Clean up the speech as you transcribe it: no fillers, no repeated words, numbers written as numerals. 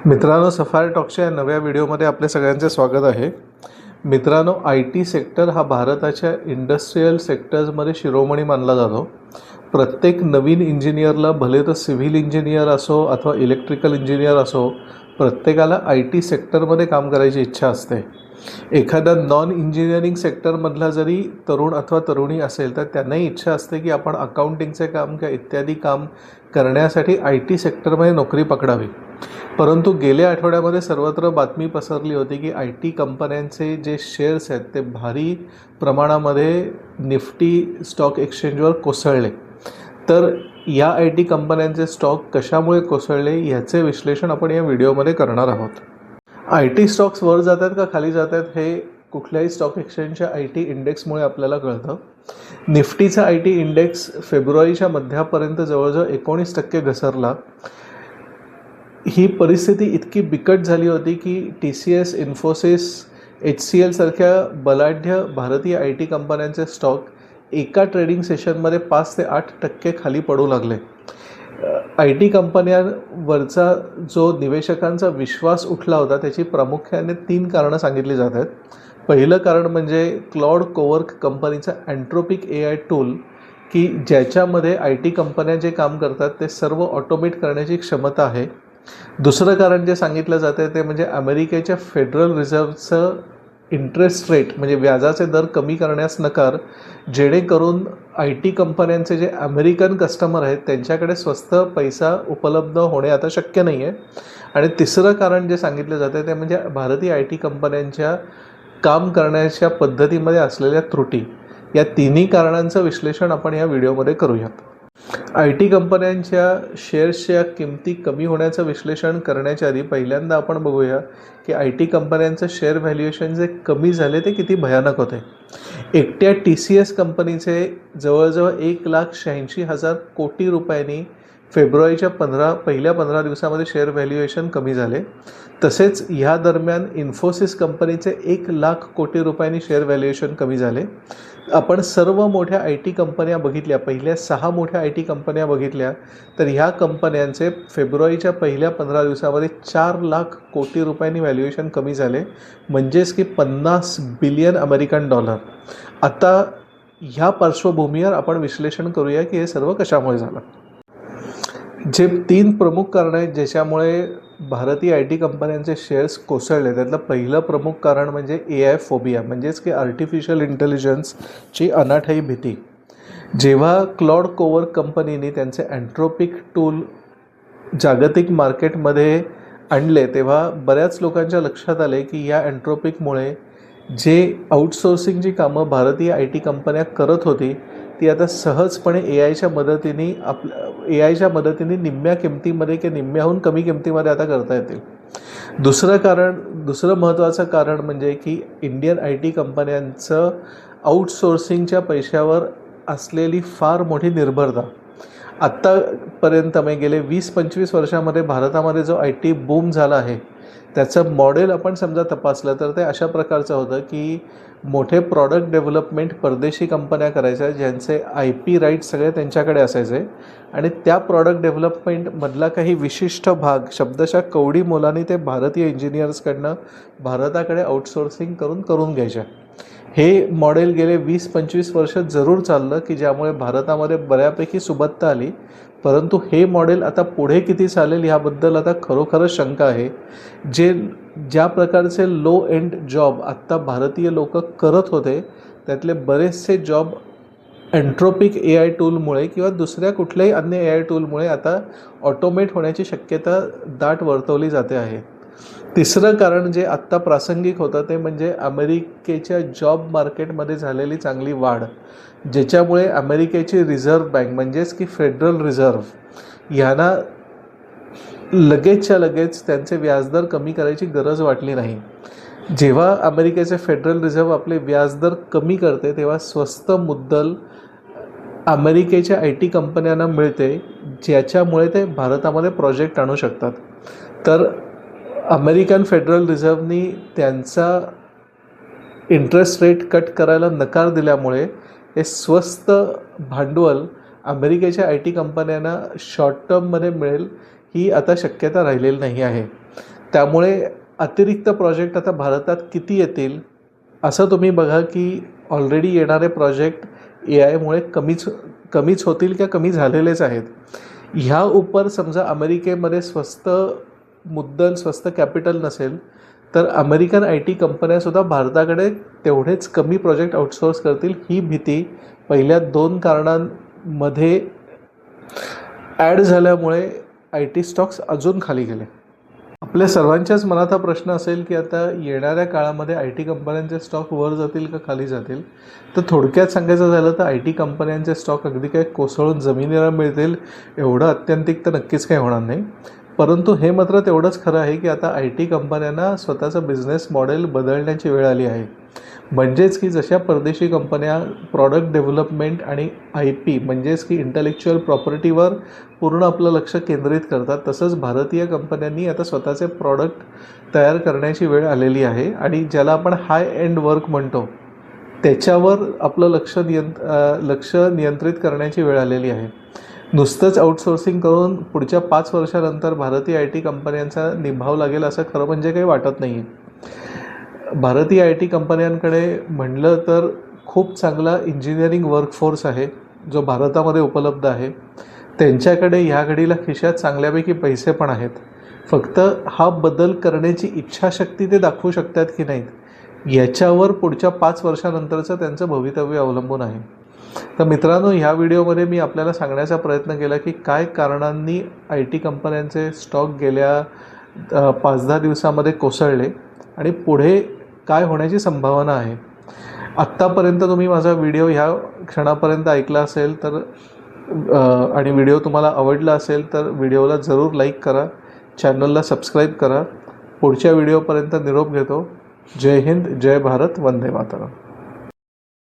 मित्रांनो, सफारी टॉक्सच्या या नव्या व्हिडिओमध्ये आपले सगळ्यांचे स्वागत आहे. मित्रांनो, IT सेक्टर हा भारताच्या इंडस्ट्रीयल सेक्टर्समध्ये शिरोमणी मानला जातो. प्रत्येक नवीन इंजिनियरला, भले तो सिव्हिल इंजिनियर असो अथवा इलेक्ट्रिकल इंजिनियर असो, प्रत्येकाला IT सेक्टरमध्ये काम करायची इच्छा असते. एखादा नॉन इंजिनिअरिंग सेक्टरमधला जरी तरुण अथवा तरुणी असेल तर त्यांनाही इच्छा असते की आपण अकाउंटिंगचे काम किंवा इत्यादी काम करण्यासाठी IT सेक्टरमध्ये नोकरी पकडावी. परंतु गेल्या आठवड्यामध्ये सर्वत्र बातमी पसरली होती की IT कंपन्यांचे जे शेअर्स आहेत ते भारी प्रमाणामध्ये निफ्टी स्टॉक एक्सचेंजवर कोसळले. तर या IT कंपन्यांचे स्टॉक कशामुळे कोसळले याचे विश्लेषण आपण या व्हिडिओमध्ये करणार आहोत. IT स्टॉक्स वर जात आहेत का खाली जात आहेत हे कुठल्याही स्टॉक एक्सचेंजच्या IT इंडेक्समुळे आपल्याला कळतं. निफ्टीचा IT इंडेक्स फेब्रुवारीच्या मध्यापर्यंत जवळजवळ 19% घसरला. ही परिस्थिती इतकी बिकट झाली होती की TCS, इन्फोसिस, HCL सारख्या बलाढ्य भारतीय IT कंपन्यांचे स्टॉक एका ट्रेडिंग सेशनमध्ये 5 ते 8% खाली पडू लागले. IT कंपन्यांवरचा जो निवेशकांचा विश्वास उठला होता त्याची प्रामुख्याने 3 कारणं सांगितली जात आहेत. पहिलं कारण म्हणजे क्लॉड कोवर्क कंपनीचा अँट्रोपिक AI टूल की ज्याच्यामध्ये IT कंपन्या जे काम करतात ते सर्व ऑटोमेट करण्याची क्षमता आहे. दुसरं कारण जे सांगितलं जातं ते म्हणजे अमेरिकेच्या फेडरल रिझर्व्हचं इंटरेस्ट रेट म्हणजे व्याजाचे दर कमी करण्यास नकार, जेणेकरून IT कंपन्यांचे जे अमेरिकन कस्टमर आहेत त्यांच्याकडे स्वस्त पैसा उपलब्ध होणे आता शक्य नाही आहे. आणि तिसरं कारण जे सांगितलं जातं ते म्हणजे भारतीय IT कंपन्यांच्या काम करण्याच्या पद्धतीमध्ये असलेल्या त्रुटी. या तिन्ही कारणांचं विश्लेषण आपण या व्हिडिओमध्ये करूयात. IT कंपन्यांच्या शेअर्सच्या किमती कमी होण्याचं विश्लेषण करण्याच्या आधी पहिल्यांदा आपण बघूया की IT कंपन्यांचं शेअर व्हॅल्युएशन जे कमी झाले ते किती भयानक होते. एकट्या TCS कंपनीचे जवळजवळ 1,86,000 कोटी रुपयांनी फेब्रुवारीच्या पहिल्या 15 दिवसामध्ये शेअर व्हॅल्युएशन कमी झाले. तसेच ह्या दरम्यान इन्फोसिस कंपनीचे 1,00,000 कोटी रुपयांनी शेअर व्हॅल्युएशन कमी झाले. आपण सर्व मोठ्या IT कंपन्या बघितल्या, पहिल्या 6 मोठ्या IT कंपन्या बघितल्या तर ह्या कंपन्यांचे फेब्रुवारीच्या पहिल्या 15 दिवसामध्ये 4,00,000 कोटी रुपयांनी व्हॅल्युएशन कमी झाले, म्हणजेच की $50 बिलियन. आता ह्या पार्श्वभूमीवर आपण विश्लेषण करूया की हे सर्व कशामुळे झालं. जे 3 प्रमुख कारणं आहेत ज्याच्यामुळे भारतीय IT कंपन्यांचे शेअर्स कोसळले त्यातलं पहिलं प्रमुख कारण म्हणजे AI फोबिया, म्हणजेच की आर्टिफिशियल इंटेलिजन्सची अनाठायी भीती. जेव्हा क्लॉड कोवर्क कंपनीने त्यांचे अँट्रोपिक टूल जागतिक मार्केटमध्ये आणले तेव्हा बऱ्याच लोकांच्या लक्षात आले की या अँट्रोपिकमुळे जे आउटसोर्सिंगची कामं भारतीय IT कंपन्या करत होती ती आता सहजपणे AIच्या मदतीने निम्म्या किमतीमध्ये की निम्म्याहून कमी किमतीमध्ये आता करता येतील. दुसरं महत्त्वाचं कारण म्हणजे की इंडियन IT कंपन्यांचं आउटसोर्सिंगच्या पैशावर असलेली फार मोठी निर्भरता. आत्तापर्यंत गेले 20-25 वर्षामध्ये भारतामध्ये जो IT बूम झाला आहे त्याचं मॉडेल आपण समजा तपासलं तर ते अशा प्रकारचं होतं की मोठे प्रॉडक्ट डेव्हलपमेंट परदेशी कंपन्या करायच्या ज्यांचे IP राईट्स सगळे त्यांच्याकडे असायचे आणि त्या प्रॉडक्ट डेव्हलपमेंटमधला काही विशिष्ट भाग शब्दशः कवडी मोलाने ते भारतीय इंजिनियर्सकडनं भारताकडे आउटसोर्सिंग करून घ्यायच्या. हे मॉडेल गेले 20-25 वर्ष जरूर चाललं की ज्यामुळे भारतामध्ये बऱ्यापैकी सुबत्ता आली. परंतु हे मॉडेल आता पुढे किती चालेल ह्याबद्दल आता खरोखरच शंका आहे. ज्या प्रकारचे लो एंड जॉब आत्ता भारतीय लोक करत होते त्यातले बरेचसे जॉब अँट्रोपिक AI टूलमुळे किंवा दुसऱ्या कुठल्याही अन्य AI टूलमुळे आता ऑटोमेट होण्याची शक्यता दाट वर्तवली जाते आहे. तिसरं कारण जे आत्ता प्रासंगिक होतं ते म्हणजे अमेरिकेच्या जॉब मार्केटमध्ये झालेली चांगली वाढ, ज्याच्यामुळे अमेरिकेची रिझर्व्ह बँक म्हणजेच की फेडरल रिझर्व्ह यांना लगेचच्या लगेच त्यांचे व्याजदर कमी करायची गरज वाटली नाही. जेव्हा अमेरिकेचे फेडरल रिझर्व्ह आपले व्याजदर कमी करते तेव्हा स्वस्त मुद्दल अमेरिकेच्या IT कंपन्यांना मिळते, ज्याच्यामुळे ते भारतामध्ये प्रोजेक्ट आणू शकतात. तर अमेरिकन फेडरल रिझर्व्हनी त्यांचा इंटरेस्ट रेट कट करायला नकार दिल्यामुळे हे स्वस्त भांडवल अमेरिकेच्या IT कंपन्यांना शॉर्ट टर्ममध्ये मिळेल ही आता शक्यता राहिलेली नाही आहे. त्यामुळे अतिरिक्त प्रोजेक्ट आता भारतात किती येतील असं तुम्ही बघा की ऑलरेडी येणारे प्रोजेक्ट AI मुळे कमीच होतील किंवा कमी झालेलेच आहेत. ह्या उपर समजा अमेरिकेमध्ये स्वस्त मुद्दल स्वस्त कॅपिटल नसेल तर अमेरिकन IT कंपन्यासुद्धा भारताकडे तेवढेच कमी प्रोजेक्ट आउटसोर्स करतील. ही भीती पहिल्या 2 कारणांमध्ये ॲड झाल्यामुळे IT स्टॉक्स अजून खाली गेले. आपल्या सर्वांच्याच मनात हा प्रश्न असेल की आता येणाऱ्या काळामध्ये IT कंपन्यांचे स्टॉक वर जातील का खाली जातील. तर थोडक्यात सांगायचं झालं तर IT कंपन्यांचे स्टॉक अगदी काय कोसळून जमिनीला मिळतील एवढं अत्यंतिक तर नक्कीच काही होणार नाही. परंतु हे मात्र तेवढंच खरं आहे की आता IT कंपन्यांना स्वतःचं बिझनेस मॉडेल बदलण्याची वेळ आली आहे. म्हणजेच की जशा परदेशी कंपन्या प्रॉडक्ट डेव्हलपमेंट आणि IP म्हणजेच की इंटेलेक्च्युअल प्रॉपर्टीवर पूर्ण आपलं लक्ष केंद्रित करतात, तसंच भारतीय कंपन्यांनी आता स्वतःचे प्रॉडक्ट तयार करण्याची वेळ आलेली आहे आणि ज्याला आपण हाय एंड वर्क म्हणतो त्याच्यावर आपलं लक्ष नियंत्रित करण्याची वेळ आलेली आहे. नुसतंच आउटसोर्सिंग करून पुढच्या 5 वर्षानंतर भारतीय IT कंपन्यांचा निभाव लागेल असं खरं म्हणजे काही वाटत नाही. भारतीय IT कंपन्यांकडे म्हणलं तर खूप चांगला इंजिनिअरिंग वर्कफोर्स आहे जो भारतामध्ये उपलब्ध आहे. त्यांच्याकडे ह्या घडीला खिशात चांगल्यापैकी पैसे पण आहेत. फक्त हा बदल करण्याची इच्छाशक्ती ते दाखवू शकतात की नाहीत याच्यावर पुढच्या 5 वर्षानंतरचं त्यांचं भवितव्य अवलंबून आहे. तर मित्रांनो, ह्या व्हिडिओमध्ये मी आपल्याला सांगण्याचा प्रयत्न केला की काय कारणांनी IT कंपन्यांचे स्टॉक गेल्या 5-10 दिवसामध्ये कोसळले आणि पुढे काय होण्याची संभावना आहे. आत्तापर्यंत तुम्ही माझा व्हिडिओ ह्या क्षणापर्यंत ऐकला असेल तर आणि व्हिडिओ तुम्हाला आवडला असेल तर व्हिडिओला जरूर लाईक करा, चॅनलला सबस्क्राईब करा. पुढच्या व्हिडिओपर्यंत निरोप घेतो. जय हिंद, जय भारत, वंदे मातरम.